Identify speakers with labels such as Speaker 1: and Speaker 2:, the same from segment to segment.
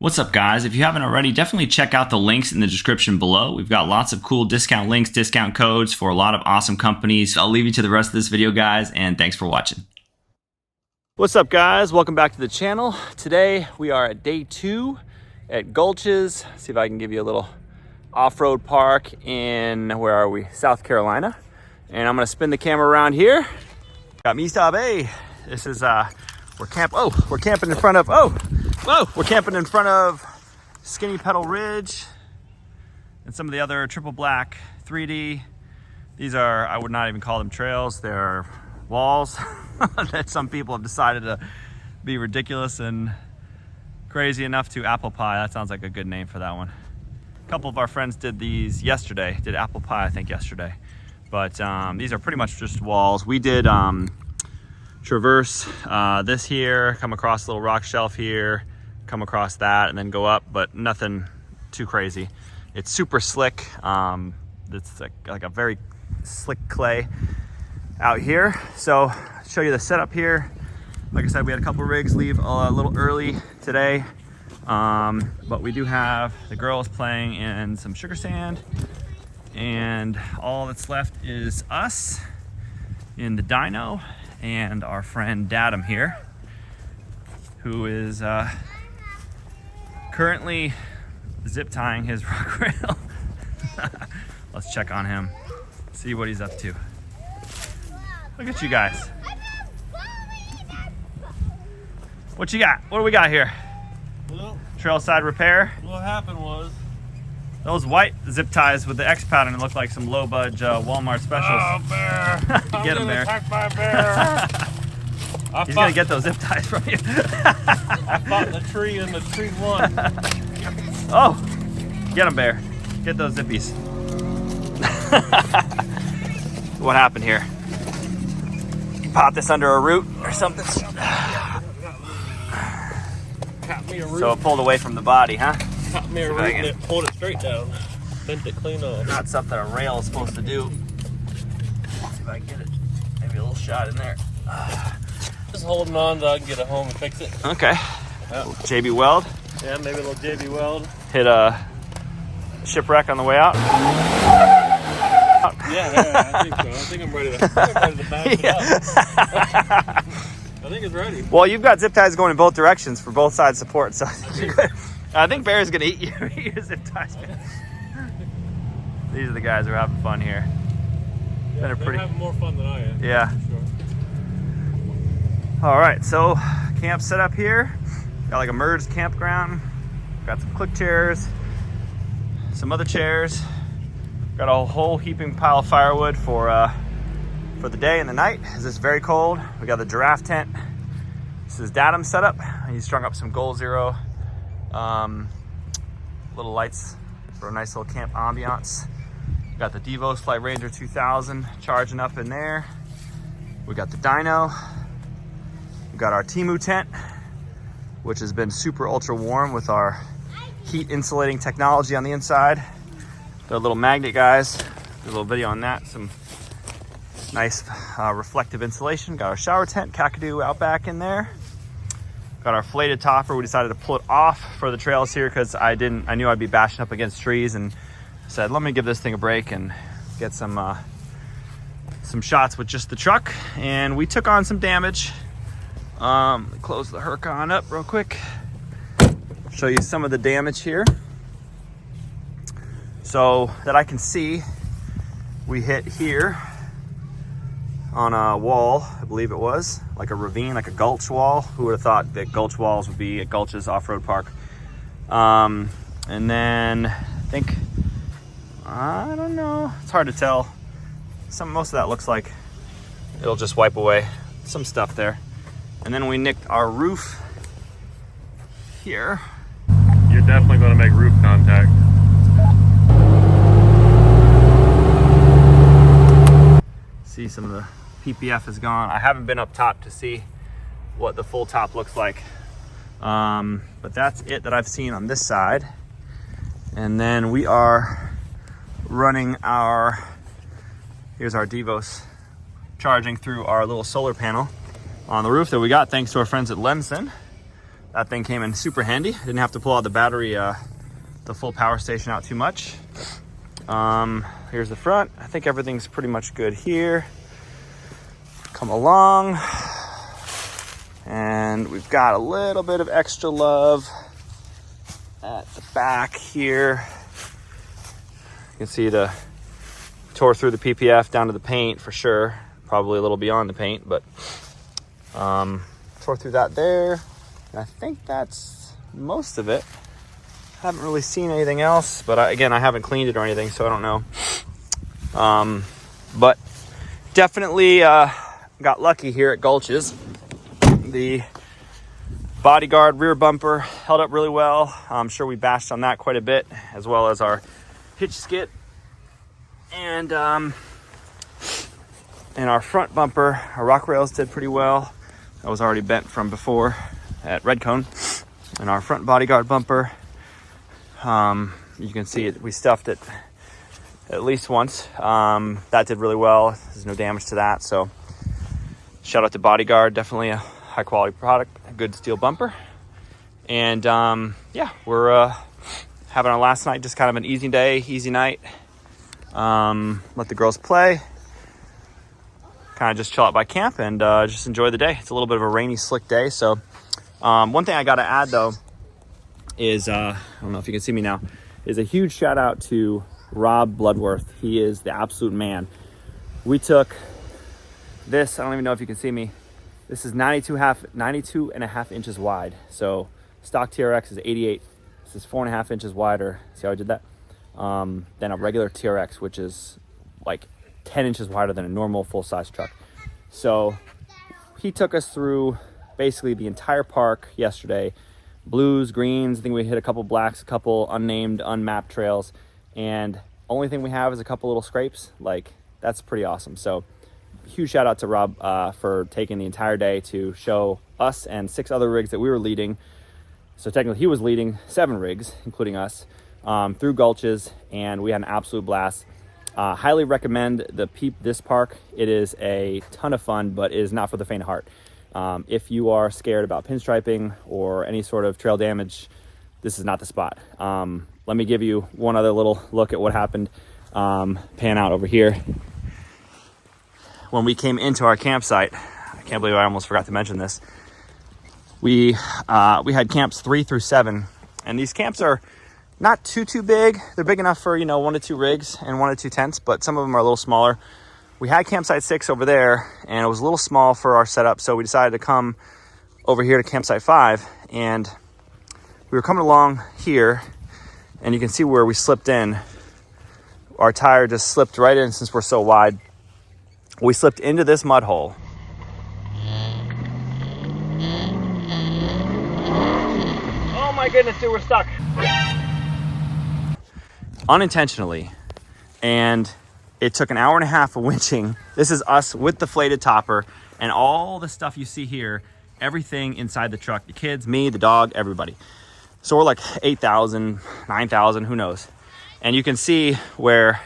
Speaker 1: What's up, guys? If you haven't already, definitely check out the links in the description below. We've got lots of cool discount links, discount codes for a lot of awesome companies. I'll leave you to the rest of this video, guys, and thanks for watching. What's up, guys? Welcome back to the channel. Today we are at day 2 at GULCHES. See if I can give you a little off-road park in, where are we? South Carolina. And I'm gonna spin the camera around here. Got me Bay. This is we're camping in front of we're camping in front of Skinny Pedal Ridge and some of the other triple black 3D. These are, I would not even call them trails, they're walls that some people have decided to be ridiculous and crazy enough to apple pie. That sounds like a good name for that one. A couple of our friends did these yesterday, did apple pie I think yesterday, but these are pretty much just walls. We did traverse this here, come across a little rock shelf here, come across that, and then go up, but nothing too crazy. It's super slick. It's like a very slick clay out here. So I'll show you the setup here. Like I said, we had a couple rigs leave a little early today, but we do have the girls playing in some sugar sand, and all that's left is us in the dyno and our friend Datum here, who is currently zip tying his rock rail. Let's check on him, see what he's up to. Look at you guys. What you got? What do we got here?
Speaker 2: Well,
Speaker 1: Trailside repair.
Speaker 2: what happened was,
Speaker 1: those white zip ties with the X pattern look like some low budge Walmart specials.
Speaker 2: oh, bear.
Speaker 1: Get him, Bear.
Speaker 2: Attack by bear.
Speaker 1: He's gonna get those zip ties from you.
Speaker 2: I fought the tree and the tree won.
Speaker 1: Oh, get him, Bear. Get those zippies. What happened here? You popped this under a root or something?
Speaker 2: Caught me a root.
Speaker 1: So it pulled away from the body, huh?
Speaker 2: Caught me a root and it pulled it straight down. Bent it clean off.
Speaker 1: Not something a rail is supposed to do. Let's see if I can get it. Maybe a little shot in there.
Speaker 2: Just holding on so I can get it home and fix it.
Speaker 1: Okay.
Speaker 2: Yep.
Speaker 1: JB Weld.
Speaker 2: Yeah, maybe a little JB Weld.
Speaker 1: Hit a shipwreck on the way out.
Speaker 2: Yeah, I think so. I think I'm ready to back it up. I think it's ready.
Speaker 1: Well, you've got zip ties going in both directions for both sides support, so I think Bear's gonna eat your zip ties, man. These are the guys who are having fun here.
Speaker 2: Yeah, they're having more fun than I am.
Speaker 1: Yeah.
Speaker 2: For sure.
Speaker 1: All right, so camp set up here. Got like a merged campground. Got some click chairs, some other chairs. Got a whole heaping pile of firewood for the day and the night, as it's very cold. We got the giraffe tent. This is Datum's setup. He strung up some Goal Zero little lights for a nice little camp ambiance. Got the DEVOS Flight Ranger 2000 charging up in there. We got the dyno. We got our Temu tent, which has been super ultra warm with our heat insulating technology on the inside. The little magnet guys, did a little video on that. Some nice reflective insulation. Got our shower tent, Kakadu out back in there. Got our flated topper. We decided to pull it off for the trails here because I knew I'd be bashing up against trees, and said, let me give this thing a break and get some shots with just the truck. And we took on some damage. Close the Huracan up real quick. Show you some of the damage here. So that I can see, we hit here on a wall, I believe it was, like a ravine, like a gulch wall. Who would have thought that gulch walls would be at GULCHES Off-Road Park? And then I think, I don't know, it's hard to tell. Most of that looks like it'll just wipe away some stuff there. And then we nicked our roof here.
Speaker 2: You're definitely going to make roof contact.
Speaker 1: See, some of the PPF is gone. I haven't been up top to see what the full top looks like. But that's it that I've seen on this side. And then we are running here's our DEVOS charging through our little solar panel on the roof that we got thanks to our friends at Lenson. That thing came in super handy. Didn't have to pull out the battery, the full power station out too much. Here's the front. I think everything's pretty much good here. Come along. And we've got a little bit of extra love at the back here. You can see the tore through the PPF down to the paint for sure. Probably a little beyond the paint, but tore through that there. And I think that's most of it. Haven't really seen anything else, but again, I haven't cleaned it or anything, so I don't know. But definitely got lucky here at GULCHES. The bodyguard rear bumper held up really well. I'm sure we bashed on that quite a bit, as well as our hitch skit. And our front bumper, our rock rails did pretty well. That was already bent from before at Redcone. And our front bodyguard bumper, you can see it, we stuffed it at least once. That did really well. There's no damage to that. So shout out to Bodyguard, definitely a high quality product, a good steel bumper. And yeah, we're having our last night, just kind of an easy day, easy night. Let the girls play, kind of just chill out by camp and just enjoy the day. It's a little bit of a rainy, slick day. So one thing I got to add though is, I don't know if you can see me now, is a huge shout out to Rob Bloodworth. He is the absolute man. We took this, I don't even know if you can see me. This is 92 and a half inches wide. So stock TRX is 88. This is 4.5 inches wider. See how I did that? Than a regular TRX, which is like 10 inches wider than a normal full-size truck. So he took us through basically the entire park yesterday. Blues, greens, I think we hit a couple blacks, a couple unnamed, unmapped trails. And only thing we have is a couple little scrapes. Like, that's pretty awesome. So huge shout out to Rob for taking the entire day to show us and 6 other rigs that we were leading. So technically he was leading 7 rigs, including us, through GULCHES, and we had an absolute blast. Highly recommend this park. It is a ton of fun, but it is not for the faint of heart. If you are scared about pinstriping or any sort of trail damage, this is not the spot. Let me give you one other little look at what happened. Pan out over here. When we came into our campsite, I can't believe I almost forgot to mention this. We had camps 3 through 7, and these camps are not too big. They're big enough for, 1 to 2 rigs and 1 to 2 tents, but some of them are a little smaller. We had campsite 6 over there, and it was a little small for our setup, so we decided to come over here to campsite 5, and we were coming along here, and you can see where we slipped in. Our tire just slipped right in since we're so wide. We slipped into this mud hole. Oh my goodness, dude, we're stuck. Unintentionally. And it took 1.5 hours of winching. This is us with the flated topper and all the stuff you see here, everything inside the truck, the kids, me, the dog, everybody. So we're like 8,000, 9,000, who knows? And you can see where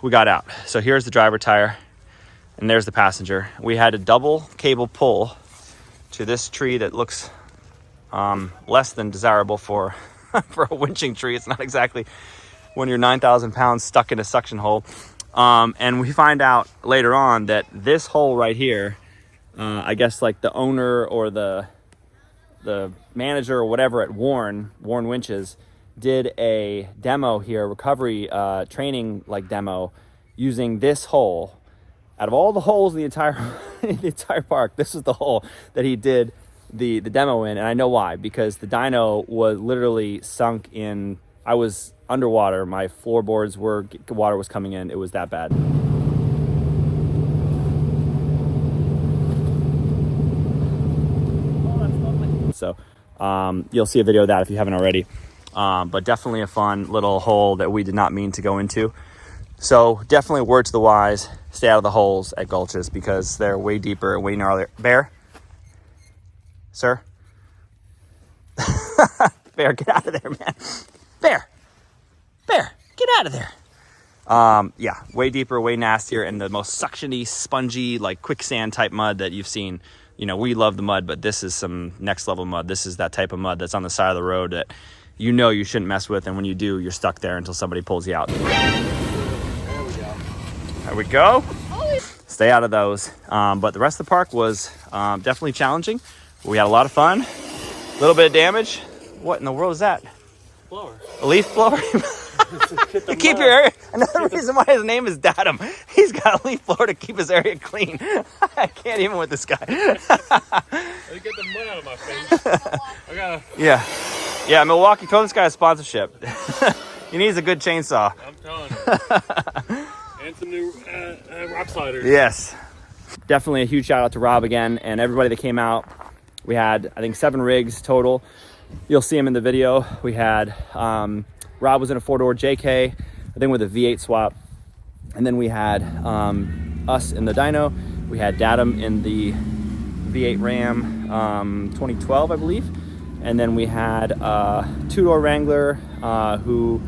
Speaker 1: we got out. So here's the driver tire. And there's the passenger. We had a double cable pull to this tree that looks less than desirable for for a winching tree. It's not exactly when you're 9,000 pounds stuck in a suction hole. And we find out later on that this hole right here, I guess like the owner or the manager or whatever at Warren Winches did a demo here, recovery training like demo using this hole. Out of all the holes in the entire park, this is the hole that he did the demo in, and I know why, because the dyno was literally sunk in. I was underwater. My floorboards water was coming in. It was that bad. So you'll see a video of that if you haven't already. But definitely a fun little hole that we did not mean to go into. So definitely a word to the wise, stay out of the holes at GULCHES because they're way deeper and way gnarlier. Bear? Sir? Bear, get out of there, man. Bear, get out of there. Yeah, way deeper, way nastier, and the most suctiony, spongy, like quicksand type mud that you've seen. you know, we love the mud, but this is some next level mud. This is that type of mud that's on the side of the road that you know you shouldn't mess with, and when you do, you're stuck there until somebody pulls you out. There we go. Stay out of those. But the rest of the park was definitely challenging. We had a lot of fun. A little bit of damage. What in the world is that?
Speaker 2: Blower.
Speaker 1: A leaf blower? To keep your area. Another reason why his name is Datum. He's got a leaf blower to keep his area clean. I can't even with this guy.
Speaker 2: Get the mud out of my face.
Speaker 1: Yeah, Milwaukee, throw this guy a sponsorship. He needs a good chainsaw.
Speaker 2: I'm telling you. And some new rock sliders.
Speaker 1: Yes. Definitely a huge shout out to Rob again and everybody that came out. We had, I think, 7 rigs total. You'll see him in the video. We had, Rob was in a 4-door JK, I think with a V8 swap. And then we had us in the dyno. We had Datum in the V8 Ram 2012, I believe. And then we had a 2-door Wrangler who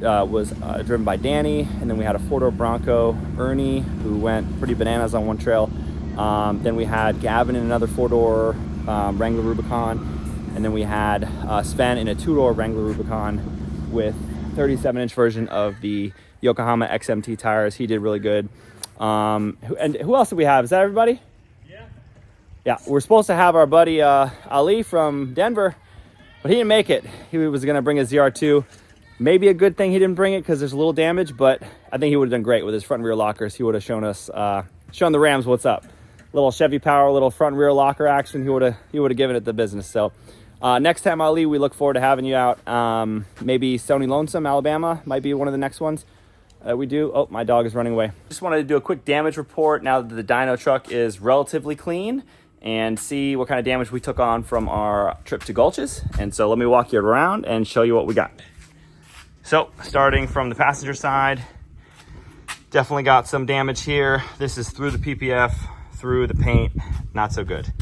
Speaker 1: was driven by Danny. And then we had a 4-door Bronco, Ernie, who went pretty bananas on one trail. Then we had Gavin in another 4-door Wrangler Rubicon. And then we had Sven in a 2-door Wrangler Rubicon with 37-inch version of the Yokohama XMT tires. He did really good. And who else do we have? Is that everybody? Yeah, we're supposed to have our buddy Ali from Denver, but he didn't make it. He was going to bring a ZR2. Maybe a good thing he didn't bring it because there's a little damage, but I think he would have done great with his front and rear lockers. He would have shown us, shown the Rams what's up. Little Chevy power, little front and rear locker action. He would have given it the business. So next time, Ali, we look forward to having you out. Maybe Stony Lonesome, Alabama might be one of the next ones we do. Oh, my dog is running away. Just wanted to do a quick damage report now that the dyno truck is relatively clean and see what kind of damage we took on from our trip to Gulches. And so let me walk you around and show you what we got. So starting from the passenger side, definitely got some damage here. This is through the PPF, through the paint, not so good.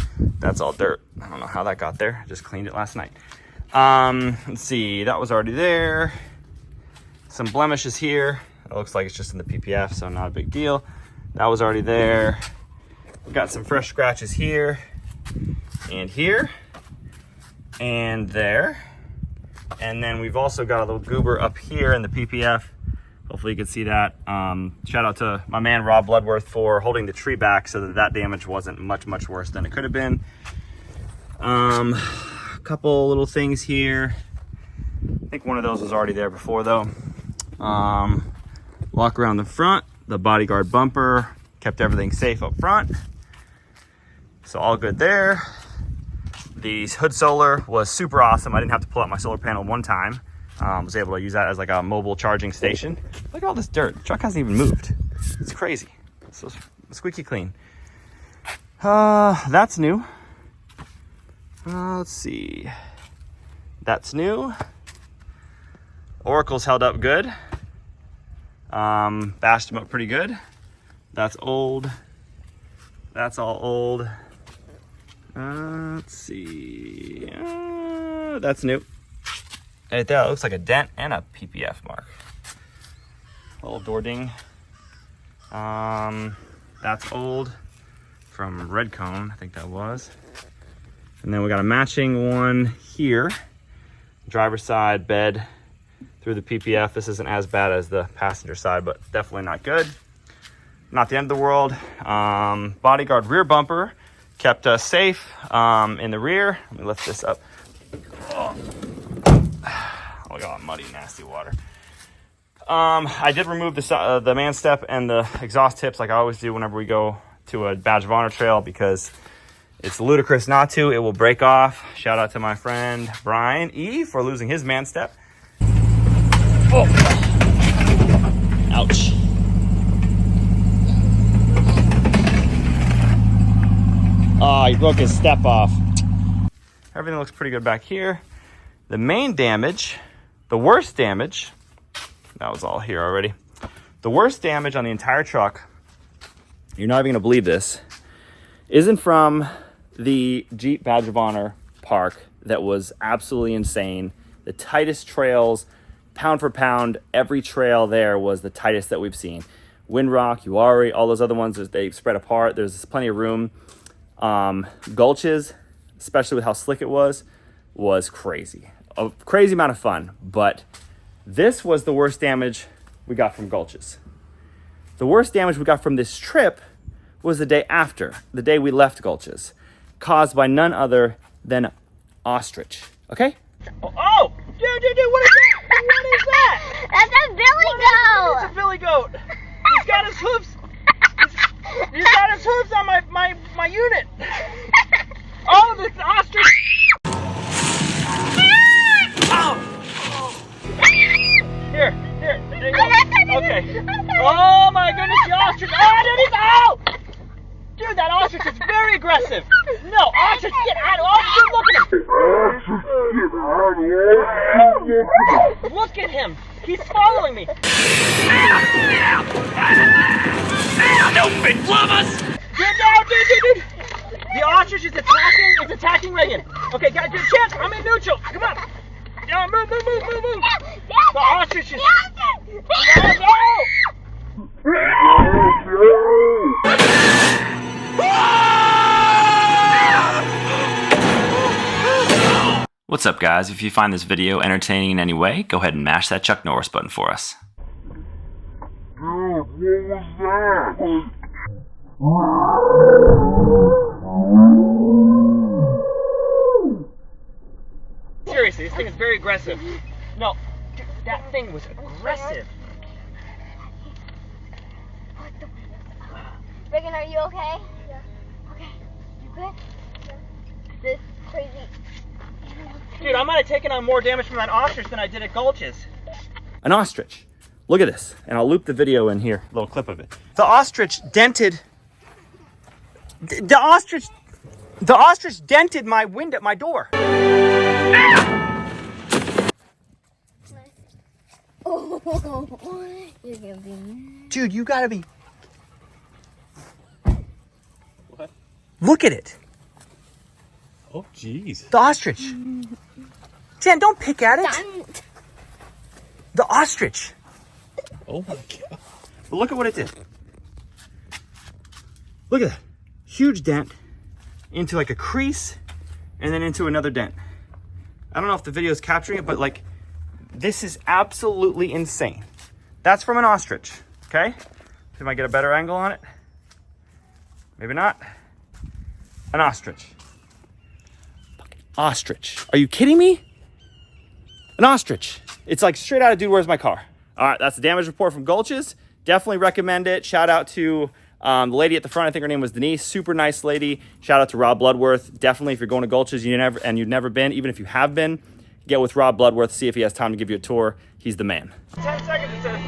Speaker 1: That's all dirt. I don't know how that got there. Just cleaned it last night. Let's see, that was already there. Some blemishes here. It looks like it's just in the PPF, so not a big deal. That was already there. We got some fresh scratches here and here and there. And then we've also got a little goober up here in the PPF. Hopefully you can see that. Shout out to my man Rob Bloodworth for holding the tree back so that damage wasn't much worse than it could have been. A couple little things here. I think one of those was already there before though. Walk around the front, the bodyguard bumper, kept everything safe up front. So all good there. The hood solar was super awesome. I didn't have to pull out my solar panel one time. Was able to use that as like a mobile charging station. Look at all this dirt. The truck hasn't even moved. It's crazy. So squeaky clean. That's new. Let's see. That's new. Oracle's held up good. Bashed them up pretty good. That's old. That's all old. Let's see. That's new. Right there, it looks like a dent and a PPF mark. A little door ding. That's old from Red Cone, I think that was. And then we got a matching one here. Driver's side bed through the PPF. This isn't as bad as the passenger side, but definitely not good. Not the end of the world. Bodyguard rear bumper kept us safe in the rear. Let me lift this up. Oh my God, muddy, nasty water. I did remove the man step and the exhaust tips like I always do whenever we go to a Badge of Honor trail because it's ludicrous not to. It will break off. Shout out to my friend Brian E for losing his man step. Oh. Ouch. Oh, he broke his step off. Everything looks pretty good back here. The main damage, the worst damage, that was all here already. The worst damage on the entire truck, you're not even gonna believe this, isn't from the Jeep Badge of Honor park that was absolutely insane. The tightest trails, pound for pound, every trail there was the tightest that we've seen. Windrock, Uari, all those other ones, they spread apart. There's plenty of room. Gulches, especially with how slick it was crazy. A crazy amount of fun, but this was the worst damage we got from Gulches. The worst damage we got from this trip was the day after, the day we left Gulches, caused by none other than ostrich. Okay?
Speaker 3: Oh! Dude, what is that? What is that?
Speaker 4: That's a billy goat!
Speaker 3: It's a billy goat. He's got his hoofs. He's got his hoofs on my unit. Oh, the ostrich. Oh! Here you go. Okay. Oh my goodness, the ostrich. Oh, dude, he's out! Dude, that ostrich is very aggressive. No, ostrich, get out of here. Look at him. Look at him. He's following me.
Speaker 1: No big flavas!
Speaker 3: Dude. The ostrich is attacking Reagan. Okay, got a good chance. I'm in neutral. Come on. Move. The ostrich is...
Speaker 1: What's up, guys? If you find this video entertaining in any way, go ahead and mash that Chuck Norris button for us.
Speaker 3: Seriously, this thing is very aggressive. No, dude, that thing was aggressive.
Speaker 4: Reagan, are you okay? Yeah. Okay. You good? Yeah. This is crazy.
Speaker 3: Dude, I might have taken on more damage from that ostrich than I did at Gulches.
Speaker 1: An ostrich. Look at this. And I'll loop the video in here, a little clip of it. The ostrich dented... The ostrich dented my window, my door.
Speaker 4: Oh, you're gonna be mad.
Speaker 1: Dude, you gotta be...
Speaker 2: What?
Speaker 1: Look at it.
Speaker 2: Oh, jeez.
Speaker 1: The ostrich. Jen, don't pick at it. The ostrich.
Speaker 2: Oh my god.
Speaker 1: But look at what it did. Look at that. Huge dent into like a crease and then into another dent. I don't know if the video is capturing it, but like, this is absolutely insane. That's from an ostrich, okay? Can I get a better angle on it? Maybe not. An ostrich. Ostrich. Are you kidding me? An ostrich. It's like straight out of Dude, Where's My Car? All right, that's the damage report from Gulches. Definitely recommend it. Shout out to the lady at the front. I think her name was Denise. Super nice lady. Shout out to Rob Bloodworth. Definitely, if you're going to Gulches you've never been, even if you have been, get with Rob Bloodworth. See if he has time to give you a tour. He's the man.
Speaker 3: 10 seconds, it says.